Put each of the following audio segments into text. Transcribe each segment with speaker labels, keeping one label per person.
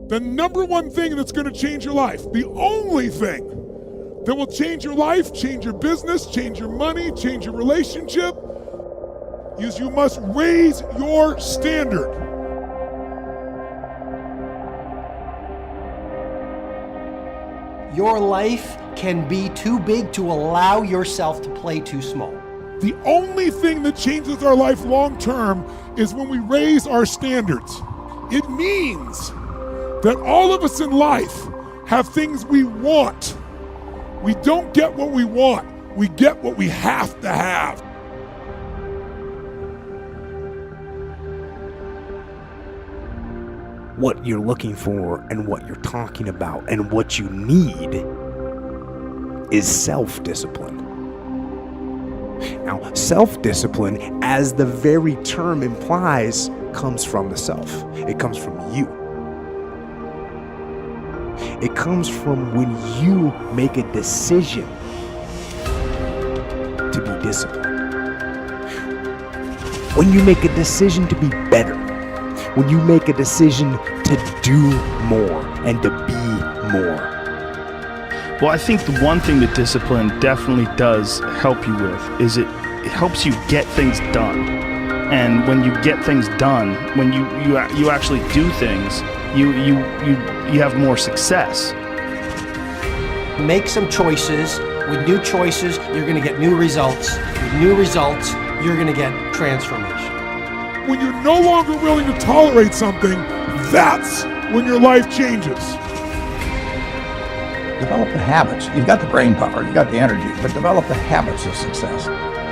Speaker 1: The number one thing that's going to change your life, the only thing that will change your life, change your business, change your money, change your relationship, is you must raise your standard.
Speaker 2: Your life can be too big to allow yourself to play too small.
Speaker 1: The only thing that changes our life long term is when we raise our standards. It means that all of us in life have things we want. We don't get what we want, we get what we have to have.
Speaker 3: What you're looking for and what you're talking about and what you need is self-discipline. Now, self-discipline, as the very term implies, comes from the self. It comes from you. It comes from when you make a decision to be disciplined. When you make a decision to be better. When you make a decision to do more and to be more.
Speaker 4: Well, I think the one thing that discipline definitely does help you with is it helps you get things done. And when you get things done, when you actually do things, you have more success.
Speaker 2: Make some choices. With new choices, you're going to get new results. With new results, you're going to get transformation.
Speaker 1: When you're no longer willing to tolerate something, that's when your life changes.
Speaker 5: Develop the habits. You've got the brain power, you've got the energy, but develop the habits of success.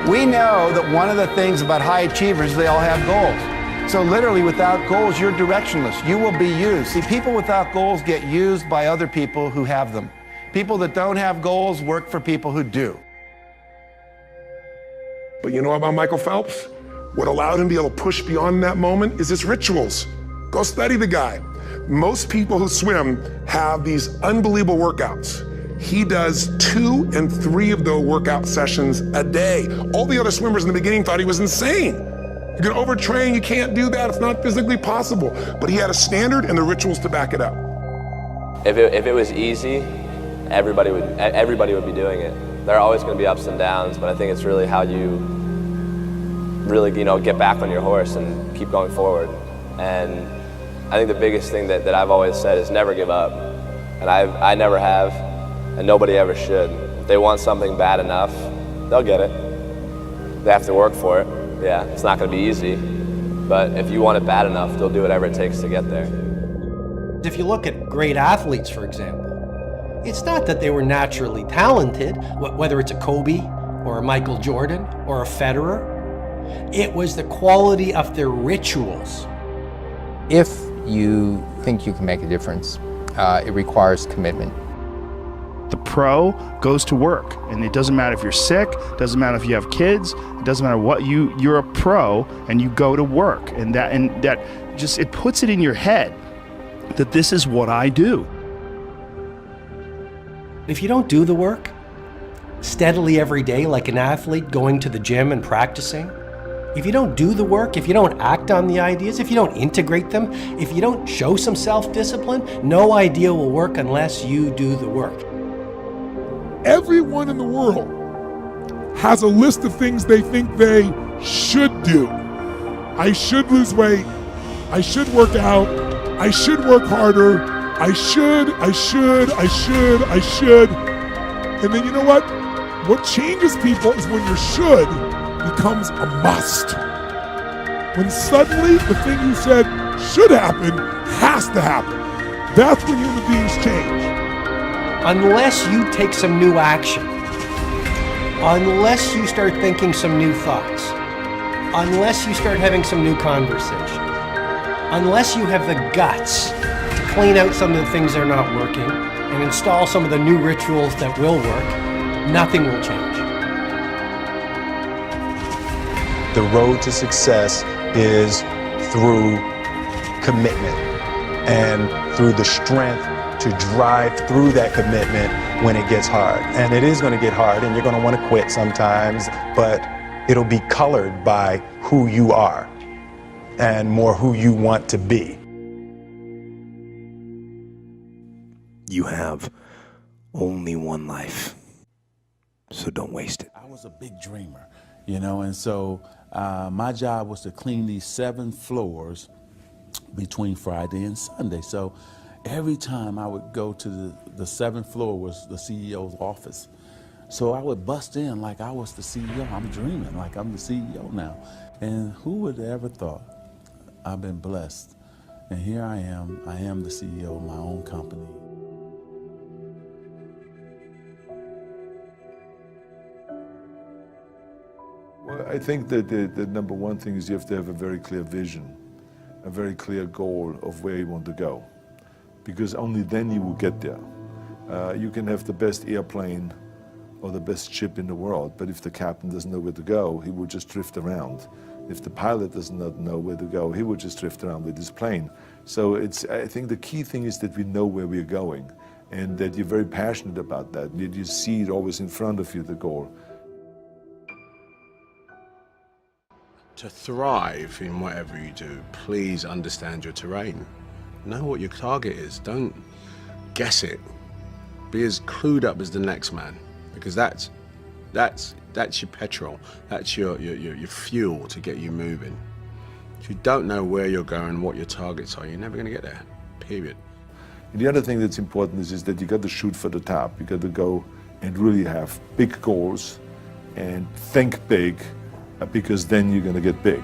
Speaker 6: We know that one of the things about high achievers, they all have goals. So literally without goals, you're directionless. You will be used. See, people without goals get used by other people who have them. People that don't have goals work for people who do.
Speaker 7: But you know about Michael Phelps? What allowed him to be able to push beyond that moment is his rituals. Go study the guy. Most people who swim have these unbelievable workouts. He does 2 and 3 of those workout sessions a day. All the other swimmers in the beginning thought he was insane. You can overtrain, you can't do that, it's not physically possible. But he had a standard and the rituals to back it up.
Speaker 8: If it was easy, everybody would be doing it. There are always going to be ups and downs, but I think it's really how you really, get back on your horse and keep going forward. And I think the biggest thing that I've always said is never give up. And I never have, and nobody ever should. If they want something bad enough, they'll get it. They have to work for it. Yeah, it's not going to be easy. But if you want it bad enough, they'll do whatever it takes to get there.
Speaker 2: If you look at great athletes, for example, it's not that they were naturally talented, whether it's a Kobe or a Michael Jordan or a Federer. It was the quality of their rituals.
Speaker 9: If you think you can make a difference, it requires commitment.
Speaker 4: The pro goes to work, and it doesn't matter if you're sick, it doesn't matter if you have kids, it doesn't matter what you're a pro and you go to work, and that just, it puts it in your head that this is what I do.
Speaker 2: If you don't do the work steadily every day like an athlete going to the gym and practicing, if you don't do the work, if you don't act on the ideas, if you don't integrate them, if you don't show some self-discipline, no idea will work unless you do the work.
Speaker 1: Everyone in the world has a list of things they think they should do. I should lose weight. I should work out. I should work harder. I should. And then you know what? What changes people is when your should becomes a must. When suddenly the thing you said should happen has to happen. That's when human beings change.
Speaker 2: Unless you take some new action, unless you start thinking some new thoughts, unless you start having some new conversations, unless you have the guts to clean out some of the things that are not working and install some of the new rituals that will work, nothing will change.
Speaker 10: The road to success is through commitment and through the strength to drive through that commitment when it gets hard. And it is going to get hard and you're going to want to quit sometimes, but it'll be colored by who you are and more who you want to be.
Speaker 3: You have only one life, so don't waste it.
Speaker 11: I was a big dreamer, and so my job was to clean these 7 floors between Friday and Sunday. So every time I would go to the 7th floor was the CEO's office. So I would bust in like I was the CEO. I'm dreaming like I'm the CEO now. And who would have ever thought? I've been blessed. And here I am the CEO of my own company.
Speaker 12: Well, I think that the number one thing is you have to have a very clear vision, a very clear goal of where you want to go, because only then you will get there. You can have the best airplane or the best ship in the world, but if the captain doesn't know where to go, he will just drift around. If the pilot does not know where to go, he will just drift around with his plane. So I think the key thing is that we know where we're going and that you're very passionate about that, that you see it always in front of you, the goal.
Speaker 13: To thrive in whatever you do, please understand your terrain. Know what your target is. Don't guess it. Be as clued up as the next man, because that's your petrol. That's your fuel to get you moving. If you don't know where you're going, what your targets are, you're never going to get there. Period.
Speaker 12: And the other thing that's important is that you got to shoot for the top. You got to go and really have big goals and think big, because then you're going to get big.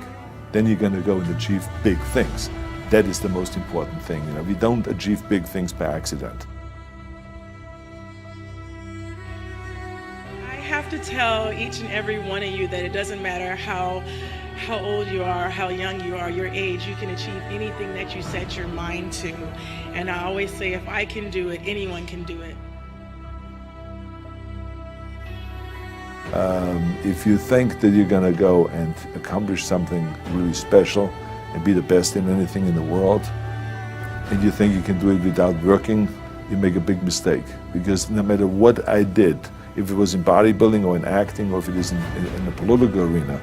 Speaker 12: Then you're going to go and achieve big things. That is the most important thing. We don't achieve big things by accident.
Speaker 14: I have to tell each and every one of you that it doesn't matter how old you are, how young you are, your age, you can achieve anything that you set your mind to. And I always say, if I can do it, anyone can do it.
Speaker 12: If you think that you're going to go and accomplish something really special and be the best in anything in the world, and you think you can do it without working, you make a big mistake. Because no matter what I did, if it was in bodybuilding or in acting or if it is in the political arena,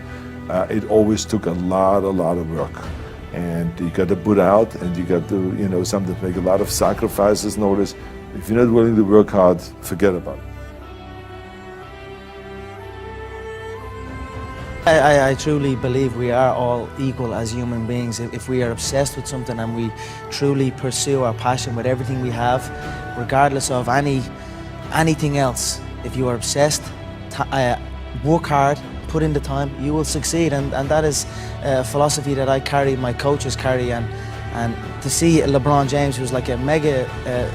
Speaker 12: it always took a lot of work. And you got to put out, and you got to, sometimes make a lot of sacrifices. Notice, if you're not willing to work hard, forget about it.
Speaker 15: I truly believe we are all equal as human beings. If we are obsessed with something and we truly pursue our passion with everything we have, regardless of anything else, if you are obsessed, work hard, put in the time, you will succeed. And that is a philosophy that I carry, my coaches carry. And to see LeBron James, who's like a mega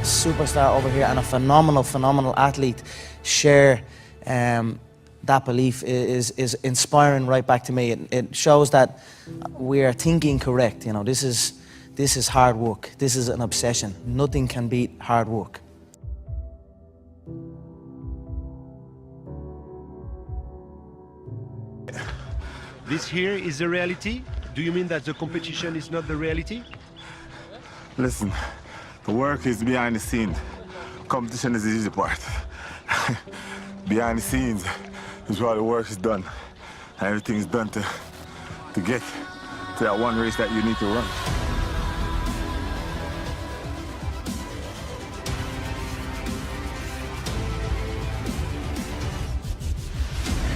Speaker 15: superstar over here and a phenomenal athlete, share that belief is inspiring right back to me. It shows that we are thinking correct. This is hard work. This is an obsession. Nothing can beat hard work.
Speaker 16: This here is the reality? Do you mean that the competition is not the reality?
Speaker 17: Listen, the work is behind the scenes. Competition is the easy part. Behind the scenes is where the work is done. Everything is done to get to that one race that you need to run.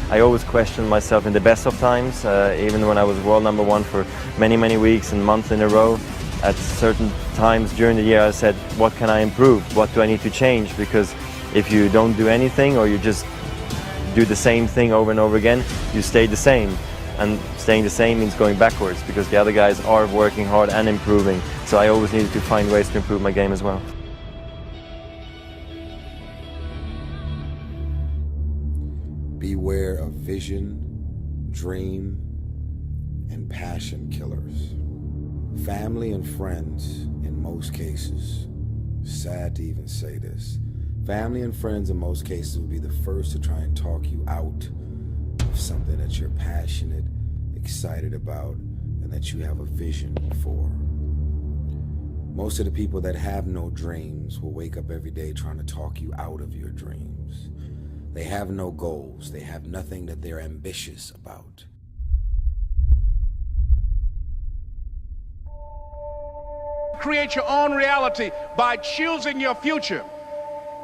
Speaker 18: I always questioned myself in the best of times, even when I was world #1 for many weeks and months in a row. At certain times during the year I said, what can I improve? What do I need to change? Because if you don't do anything or you just do the same thing over and over again, you stay the same. And staying the same means going backwards because the other guys are working hard and improving. So I always needed to find ways to improve my game as well.
Speaker 19: Beware of vision, dream, and passion killers. Family and friends, in most cases, sad to even say this, family and friends in most cases will be the first to try and talk you out of something that you're passionate, excited about, and that you have a vision for. Most of the people that have no dreams will wake up every day trying to talk you out of your dreams. They have no goals. They have nothing that they're ambitious about.
Speaker 20: Create your own reality by choosing your future.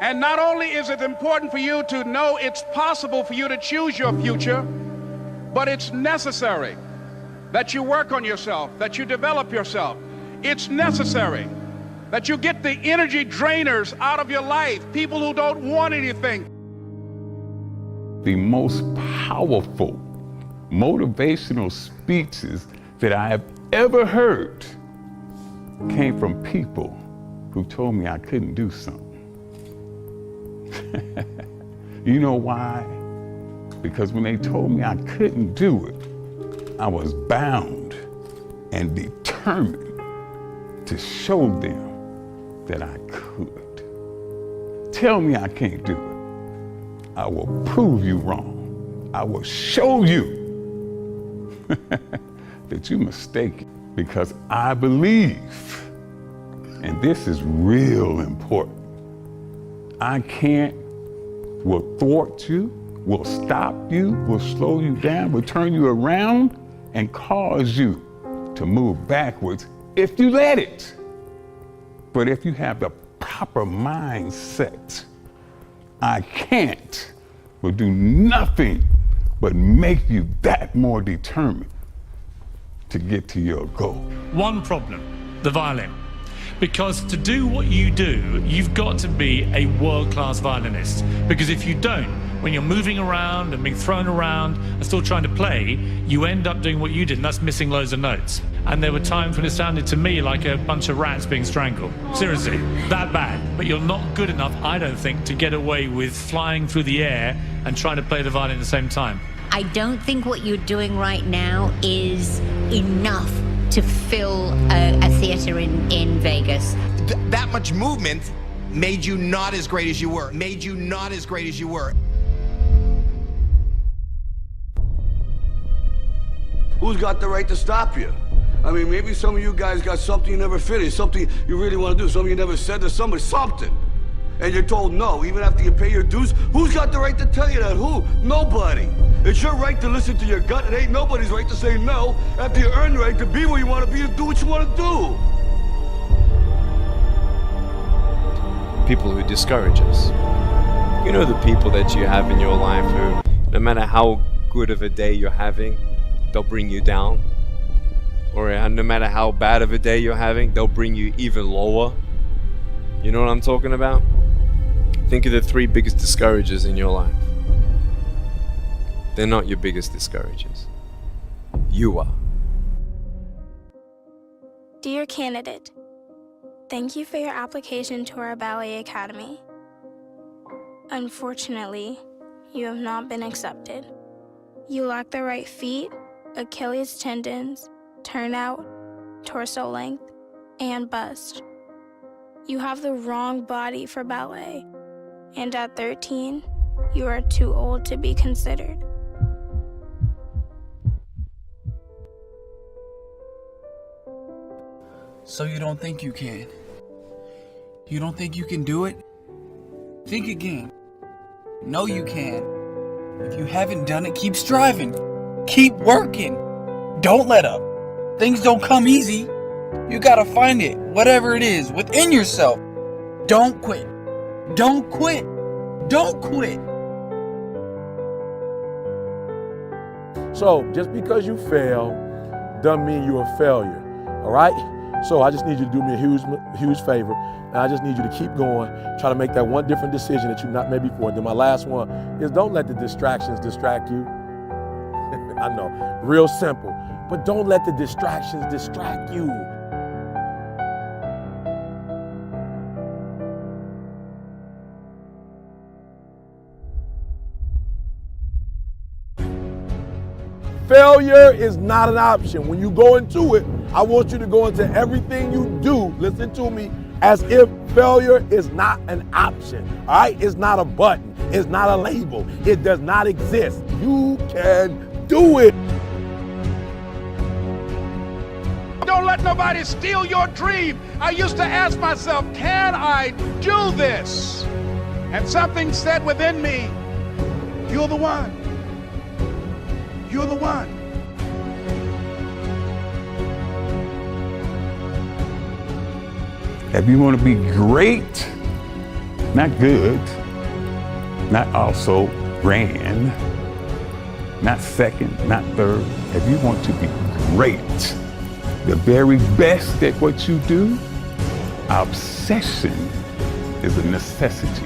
Speaker 20: And not only is it important for you to know it's possible for you to choose your future, but it's necessary that you work on yourself, that you develop yourself. It's necessary that you get the energy drainers out of your life, people who don't want anything.
Speaker 21: The most powerful motivational speeches that I have ever heard came from people who told me I couldn't do something. You know why? Because when they told me I couldn't do it, I was bound and determined to show them that I could. Tell me I can't do it. I will prove you wrong. I will show you that you're mistaken, because I believe, and this is real important, I can't, will thwart you, will stop you, will slow you down, will turn you around and cause you to move backwards if you let it. But if you have the proper mindset, I can't will do nothing but make you that more determined to get to your goal.
Speaker 22: One problem, the violin. Because to do what you do, you've got to be a world-class violinist. Because if you don't, when you're moving around and being thrown around and still trying to play, you end up doing what you did, and that's missing loads of notes. And there were times when it sounded to me like a bunch of rats being strangled. Seriously, that bad. But you're not good enough, I don't think, to get away with flying through the air and trying to play the violin at the same time.
Speaker 23: I don't think what you're doing right now is enough to fill a theater in Vegas.
Speaker 24: That much movement made you not as great as you were. Made you not as great as you were.
Speaker 25: Who's got the right to stop you? I mean, maybe some of you guys got something you never finished, something you really want to do, something you never said to somebody, something. And you're told no, even after you pay your dues. Who's got the right to tell you that? Who? Nobody. It's your right to listen to your gut. It ain't nobody's right to say no after you earn the right to be where you want to be, to do what you want to do.
Speaker 26: People who discourage us. You know, the people that you have in your life who, no matter how good of a day you're having, they'll bring you down. Or no matter how bad of a day you're having, they'll bring you even lower. You know what I'm talking about? Think of the 3 biggest discouragers in your life. They're not your biggest discouragers. You are.
Speaker 27: Dear candidate, thank you for your application to our ballet academy. Unfortunately, you have not been accepted. You lack the right feet, Achilles tendons, turnout, torso length, and bust. You have the wrong body for ballet, and at 13, you are too old to be considered.
Speaker 28: So you don't think you can? You don't think you can do it? Think again. No, you can. If you haven't done it, keep striving. Keep working. Don't let up. Things don't come easy. You gotta find it, whatever it is, within yourself. Don't quit. Don't quit. Don't quit.
Speaker 12: So just because you fail doesn't mean you're a failure, all right? So I just need you to do me a huge favor, and I just need you to keep going, try to make that one different decision that you've not made before. Then my last one is don't let the distractions distract you. I know, real simple, but don't let the distractions distract you. Failure is not an option. When you go into it, I want you to go into everything you do, listen to me, as if failure is not an option, all right? It's not a button. It's not a label. It does not exist. You can do it.
Speaker 20: Don't let nobody steal your dream. I used to ask myself, can I do this? And something said within me, you're the one. You're the one.
Speaker 21: If you want to be great, Not good, not also grand, not second, not third. If you want to be great, the very best at what you do, obsession is a necessity.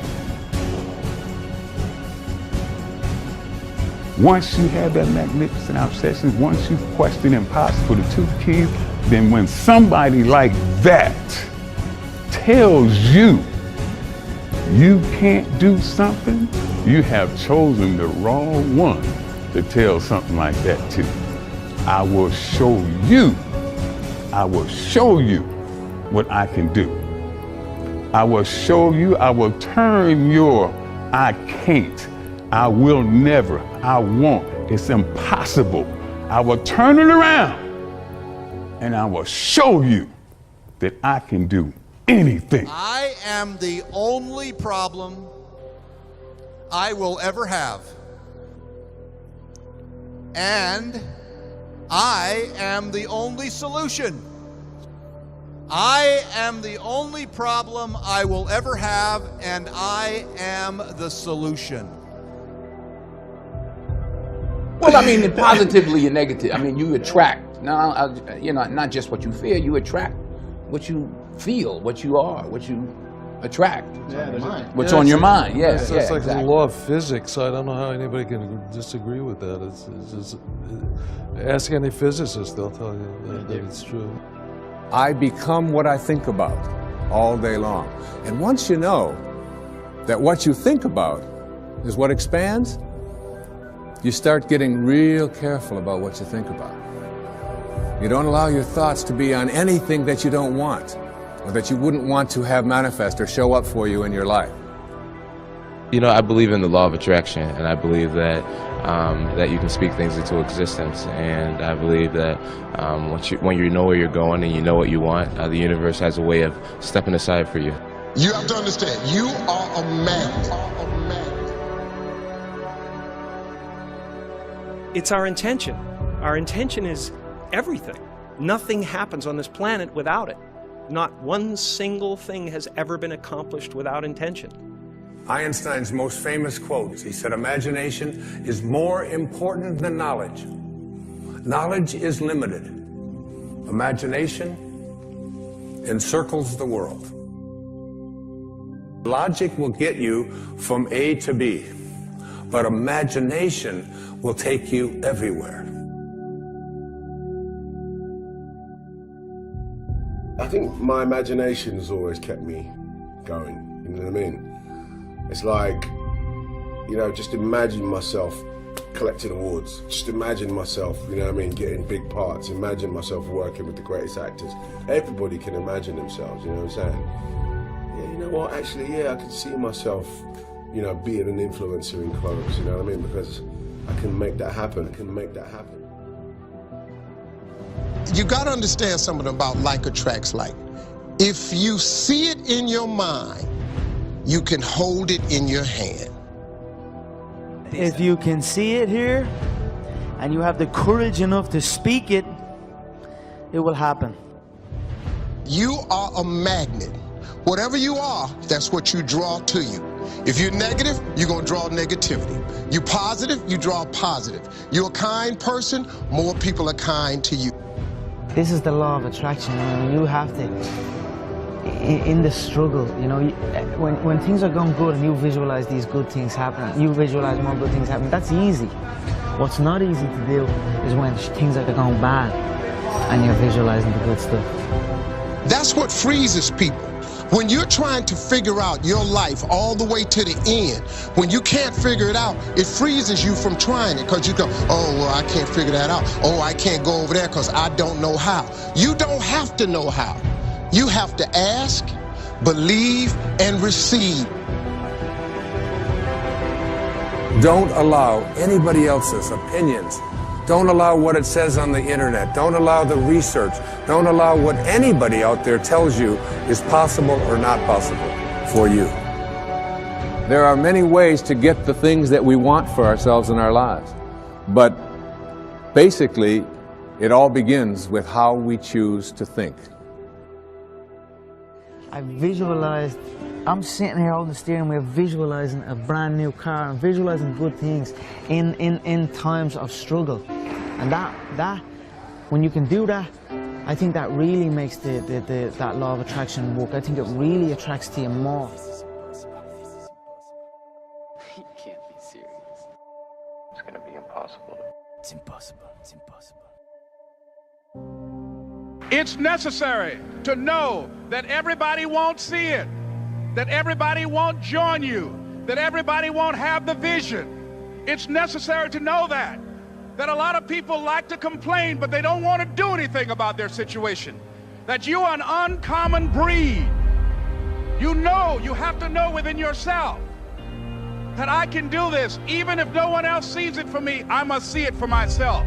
Speaker 21: Once you have that magnificent obsession, once you question impossible, the two keys, then when somebody like that tells you you can't do something, you have chosen the wrong one to tell something like that to. I will show you what I can do. I will show you, I will turn your I can't, I will never, I won't, it's impossible. I will turn it around and I will show you that I can do anything.
Speaker 1: I am the only problem I will ever have. And I am the only solution. I am the only problem I will ever have, and I am the solution.
Speaker 2: Well, I mean, positively and negative. I mean, you attract. Now, not just what you fear. You attract what you feel, what you are, what you attract. What's on your mind? Yes,
Speaker 4: it's like
Speaker 2: exactly.
Speaker 4: the law of physics. I don't know how anybody can disagree with that. It's just, ask any physicist; they'll tell you that it's true.
Speaker 5: I become what I think about all day long. And once you know that what you think about is what expands, you start getting real careful about what you think about. You don't allow your thoughts to be on anything that you don't want, or that you wouldn't want to have manifest or show up for you in your life.
Speaker 6: You know, I believe in the law of attraction, and I believe that that you can speak things into existence. And I believe that when you know where you're going and you know what you want, the universe has a way of stepping aside for you.
Speaker 7: You have to understand, you are a magnet.
Speaker 8: It's our intention. Our intention is everything. Nothing happens on this planet without it. Not one single thing has ever been accomplished without intention.
Speaker 5: Einstein's most famous quote, he said, imagination is more important than knowledge. Knowledge is limited. Imagination encircles the world. Logic will get you from A to B, but imagination will take you everywhere.
Speaker 25: I think my imagination has always kept me going, you know what I mean? It's like, you know, just imagine myself collecting awards. Just imagine myself, you know what I mean, getting big parts. Imagine myself working with the greatest actors. Everybody can imagine themselves, you know what I'm saying? Yeah, you know what, actually, yeah, I could see myself, you know, being an influencer in clothes, you know what I mean? Because I can make that happen,
Speaker 7: You got to understand something about like attracts like. If you see it in your mind, you can hold it in your hand.
Speaker 15: If you can see it here, and you have the courage enough to speak it, it will happen.
Speaker 7: You are a magnet. Whatever you are, that's what you draw to you. If you're negative, you're going to draw negativity. You're positive, you draw positive. You're a kind person, more people are kind to you.
Speaker 15: This is the law of attraction. I mean, you have to, in the struggle, you know, when things are going good and you visualize these good things happening, you visualize more good things happening, that's easy. What's not easy to do is when things are going bad and you're visualizing the good stuff.
Speaker 7: That's what freezes people. When you're trying to figure out your life all the way to the end, when you can't figure it out, it freezes you from trying it because you go, oh, well, I can't figure that out. Oh, I can't go over there because I don't know how. You don't have to know how. You have to ask, believe, and receive.
Speaker 5: Don't allow anybody else's opinions. Don't allow what it says on the internet. Don't allow the research. Don't allow what anybody out there tells you is possible or not possible for you. There are many ways to get the things that we want for ourselves in our lives. But basically, it all begins with how we choose to think.
Speaker 15: I visualized I'm sitting here holding the steering wheel, visualizing a brand new car and visualizing good things in times of struggle. And that, when you can do that, I think that really makes that law of attraction work. I think it really attracts to you more.
Speaker 3: You can't be serious. It's gonna be impossible. It's impossible. It's impossible.
Speaker 20: It's necessary to know that everybody won't see it, that everybody won't join you, that everybody won't have the vision. It's necessary to know that a lot of people like to complain, but they don't want to do anything about their situation, that you are an uncommon breed. You know, you have to know within yourself that I can do this. Even if no one else sees it for me, I must see it for myself.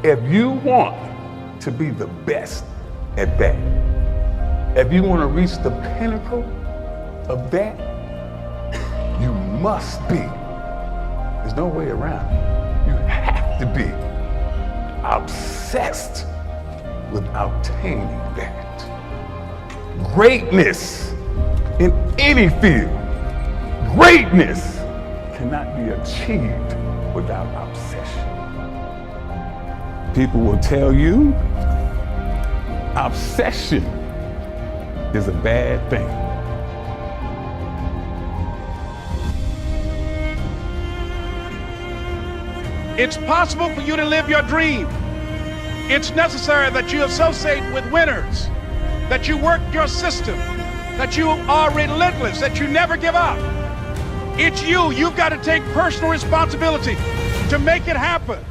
Speaker 21: If you want to be the best at that, if you want to reach the pinnacle of that, you must be. There's no way around it. You have to be obsessed with obtaining that. Greatness in any field, greatness cannot be achieved without obsession. People will tell you obsession is a bad thing.
Speaker 20: It's possible for you to live your dream. It's necessary that you associate with winners, that you work your system, that you are relentless, that you never give up. It's you. You've got to take personal responsibility to make it happen.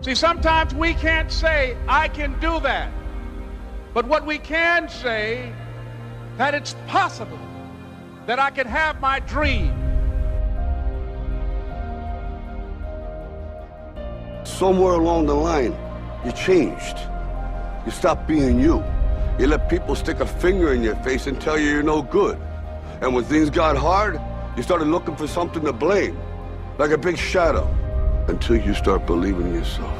Speaker 20: See, sometimes we can't say, I can do that. But what we can say, that it's possible that I can have my dream.
Speaker 25: Somewhere along the line, you changed. You stopped being you. You let people stick a finger in your face and tell you you're no good. And when things got hard, you started looking for something to blame, like a big shadow. Until you start believing in yourself,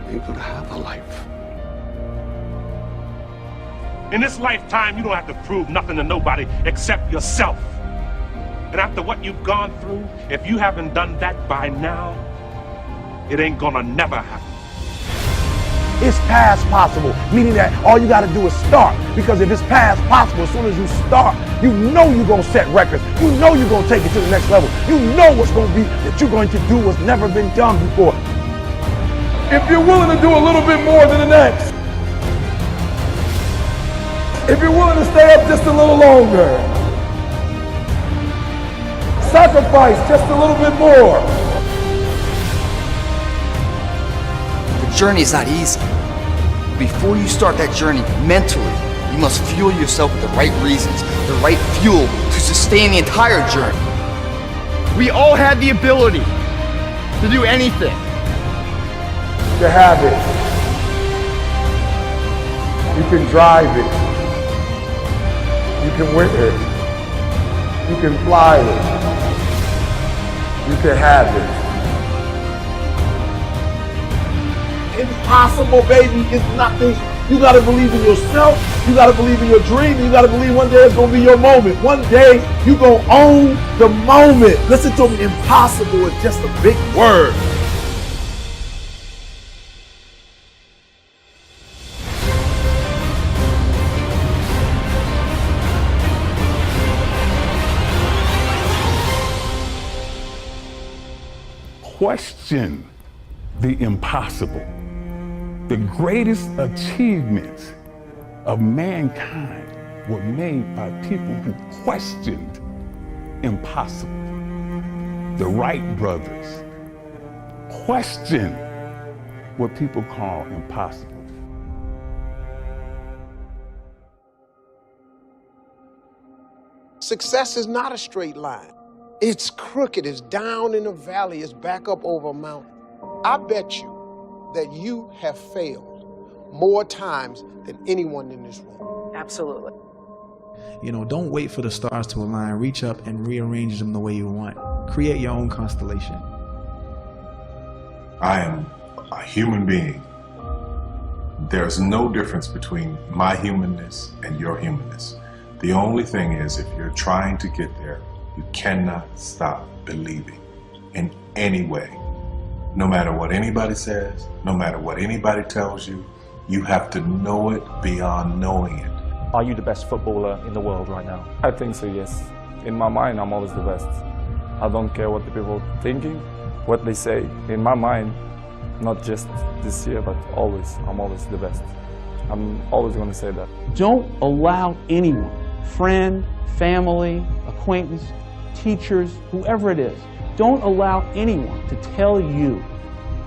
Speaker 25: you ain't gonna have a life.
Speaker 9: In this lifetime, you don't have to prove nothing to nobody except yourself. And after what you've gone through, if you haven't done that by now, it ain't gonna never happen.
Speaker 10: It's past possible, meaning that all you gotta do is start. Because if it's past possible, as soon as you start, you know you're gonna set records. You know you're gonna take it to the next level. You know what's gonna be that you're going to do what's never been done before.
Speaker 5: If you're willing to do a little bit more than the next, if you're willing to stay up just a little longer, sacrifice just a little bit more.
Speaker 28: The journey is not easy. Before you start that journey mentally, you must fuel yourself with the right reasons, the right fuel to sustain the entire journey. We all have the ability to do anything.
Speaker 5: You have it. You can drive it. You can win it. You can fly it. You can have it.
Speaker 10: Impossible, baby, is nothing. You gotta believe in yourself. You gotta believe in your dream. You gotta believe one day it's gonna be your moment. One day you gonna own the moment. Listen to me, impossible is just a big word.
Speaker 21: Question the impossible. The greatest achievements of mankind were made by people who questioned impossible. The Wright brothers questioned what people call impossible.
Speaker 11: Success is not a straight line. It's crooked, it's down in a valley, it's back up over a mountain. I bet you that you have failed more times than anyone in this room.
Speaker 13: Absolutely. You know, don't wait for the stars to align. Reach up and rearrange them the way you want. Create your own constellation.
Speaker 14: I am a human being. There's no difference between my humanness and your humanness. The only thing is, if you're trying to get there, you cannot stop believing in any way. No matter what anybody says, no matter what anybody tells you, you have to know it beyond knowing it.
Speaker 16: Are you the best footballer in the world right now? I think so, yes. In my mind, I'm always the best. I don't care what the people are thinking, what they say. In my mind, not just this year, but always, I'm always the best. I'm always going to say that.
Speaker 17: Don't allow anyone, friend, family, acquaintance, teachers, whoever it is, don't allow anyone to tell you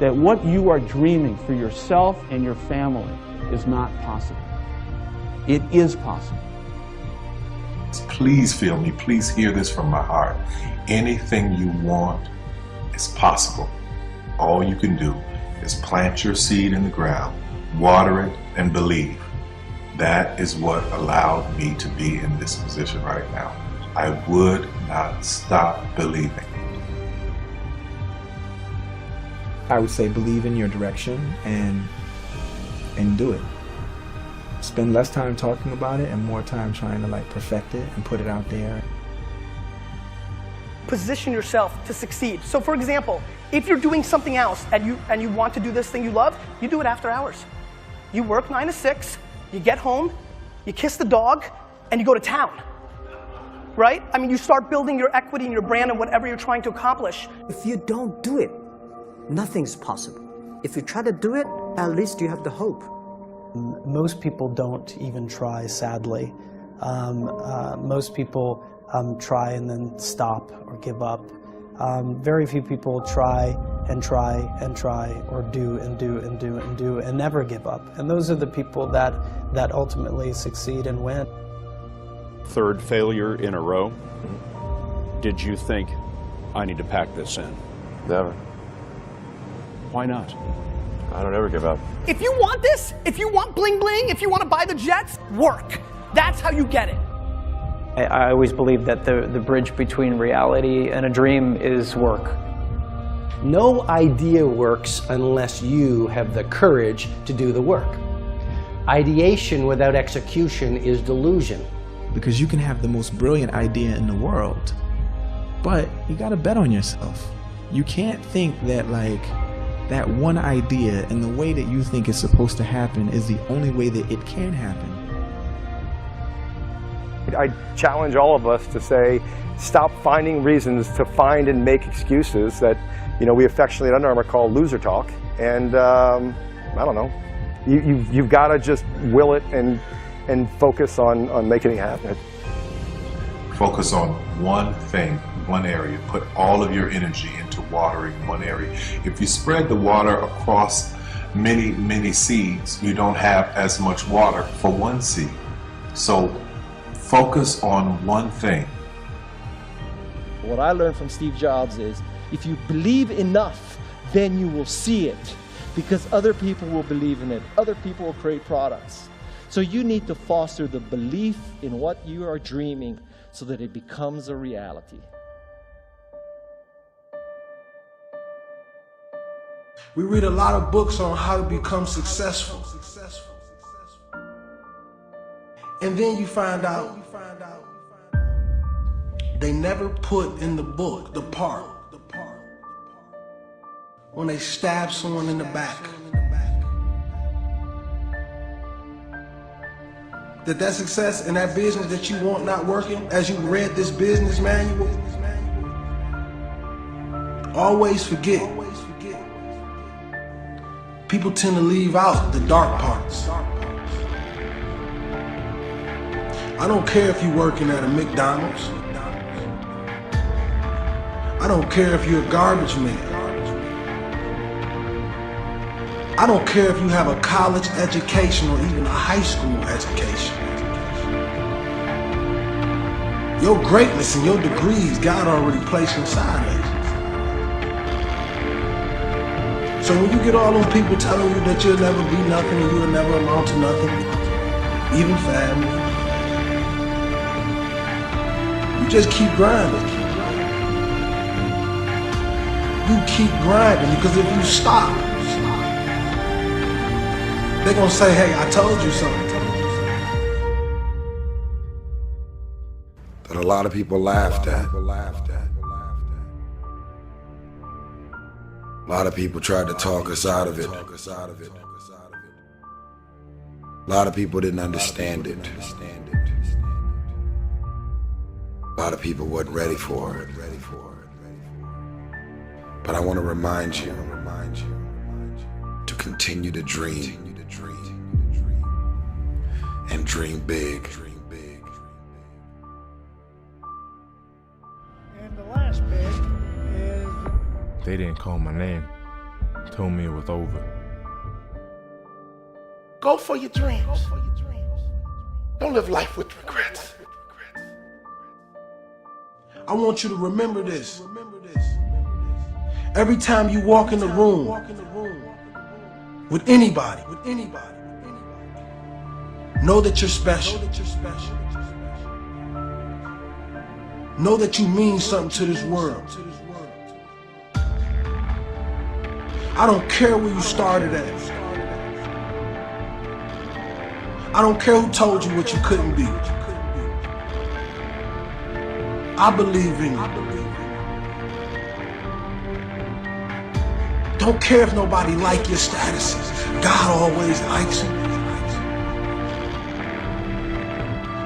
Speaker 17: that what you are dreaming for yourself and your family is not possible. It is possible.
Speaker 14: Please feel me, please hear this from my heart. Anything you want is possible. All you can do is plant your seed in the ground, water it, and believe. That is what allowed me to be in this position right now. I would not stop believing.
Speaker 13: I would say believe in your direction and do it. Spend less time talking about it and more time trying to like perfect it and put it out there.
Speaker 18: Position yourself to succeed. So for example, if you're doing something else and you want to do this thing you love, you do it after hours. You work 9 to 6, you get home, you kiss the dog, and you go to town. Right? I mean, you start building your equity and your brand and whatever you're trying to accomplish.
Speaker 19: If you don't do it, nothing's possible. If you try to do it, at least you have the hope.
Speaker 22: Most people don't even try, sadly. Most people try and then stop or give up. Very few people try and try and try, or do and do and do and do and never give up. And those are the people that ultimately succeed and win.
Speaker 23: Third failure in a row. Did you think, I need to pack this in?
Speaker 29: Never.
Speaker 23: Why not?
Speaker 29: I don't ever give up.
Speaker 18: If you want this, if you want bling bling, if you want to buy the jets, work. That's how you get it.
Speaker 30: I always believe that the bridge between reality and a dream is work.
Speaker 31: No idea works unless you have the courage to do the work. Ideation without execution is delusion.
Speaker 13: Because you can have the most brilliant idea in the world, but you gotta bet on yourself. You can't think that like that one idea and the way that you think it's supposed to happen is the only way that it can happen.
Speaker 32: I challenge all of us to say, stop finding reasons to find and make excuses that, you know, we affectionately at Under Armour call loser talk. And I don't know, you've got to just will it and focus on making it happen.
Speaker 14: Focus on one thing, one area. Put all of your energy into watering one area. If you spread the water across many seeds, you don't have as much water for one seed. So focus on one thing.
Speaker 33: What I learned from Steve Jobs is, if you believe enough, then you will see it, because other people will believe in it. Other people will create products. So you need to foster the belief in what you are dreaming so that it becomes a reality.
Speaker 10: We read a lot of books on how to become successful. And then you find out they never put in the book the part when they stab someone in the back. That success and that business that you want not working, as you read this business manual, always forget. People tend to leave out the dark parts. I don't care if you're working at a McDonald's. I don't care if you're a garbage man. I don't care if you have a college education or even a high school education. Your greatness and your degrees, God already placed inside of you. So when you get all those people telling you that you'll never be nothing and you'll never amount to nothing, even family, You just keep grinding. You keep grinding, because if you stop, they're gonna say, hey, I told you something.
Speaker 1: That a lot of people laughed at. A lot of people tried to talk us out of it. A lot of people didn't understand it. A lot of people wasn't ready for it. But I want to remind you to continue to dream and dream big.
Speaker 2: And the last bit is... They didn't call my name. Told me it was over.
Speaker 10: Go for your dreams. Don't live life with regrets. I want you to remember this. Every time you walk in the room with anybody, know that you're special. Know that you mean something to this world. I don't care where you started at. I don't care who told you what you couldn't be. I believe in you. Don't care if nobody like your statuses. God always likes you.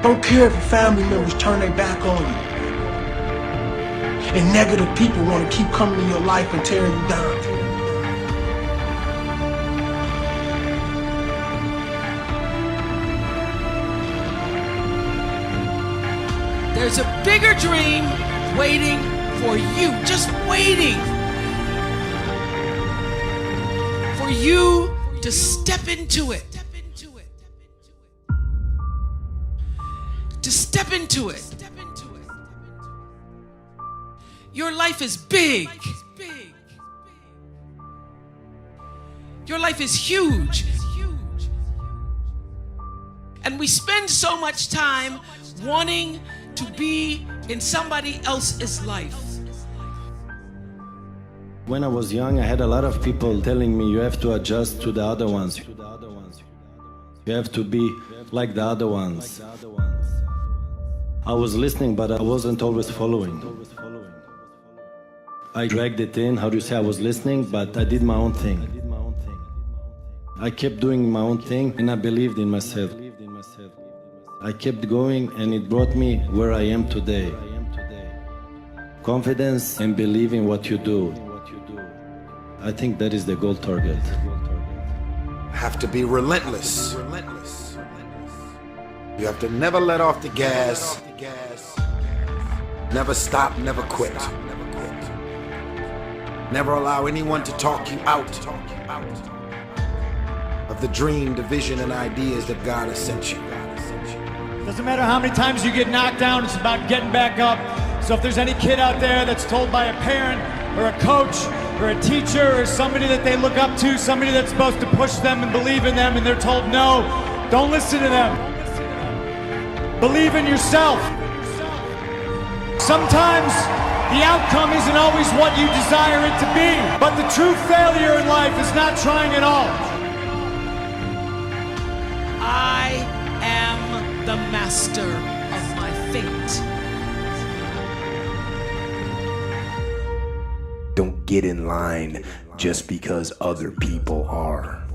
Speaker 10: Don't care if your family members turn their back on you. And negative people want to keep coming in your life and tearing you down.
Speaker 3: There's a bigger dream waiting for you, just waiting for you to step into it. To step into it. Your life is big. Your life is huge. And we spend so much time wanting to be in somebody else's life.
Speaker 4: When I was young, I had a lot of people telling me you have to adjust to the other ones. You have to be like the other ones. I was listening, but I wasn't always following. I dragged it in, how do you say, I was listening, but I did my own thing. I kept doing my own thing and I believed in myself. I kept going and it brought me where I am today. Confidence and believing what you do. I think that is the goal target.
Speaker 1: Have to be relentless. You have to never let off the gas. Never stop, never quit. Never allow anyone to talk you out of the dream, the vision, and ideas that God has sent you.
Speaker 6: Doesn't matter how many times you get knocked down, it's about getting back up. So if there's any kid out there that's told by a parent or a coach or a teacher or somebody that they look up to, somebody that's supposed to push them and believe in them, and they're told no, don't listen to them. Believe in yourself. Sometimes the outcome isn't always what you desire it to be, but the true failure in life is not trying at all.
Speaker 3: I am the master of my fate.
Speaker 7: Don't get in line just because other people are.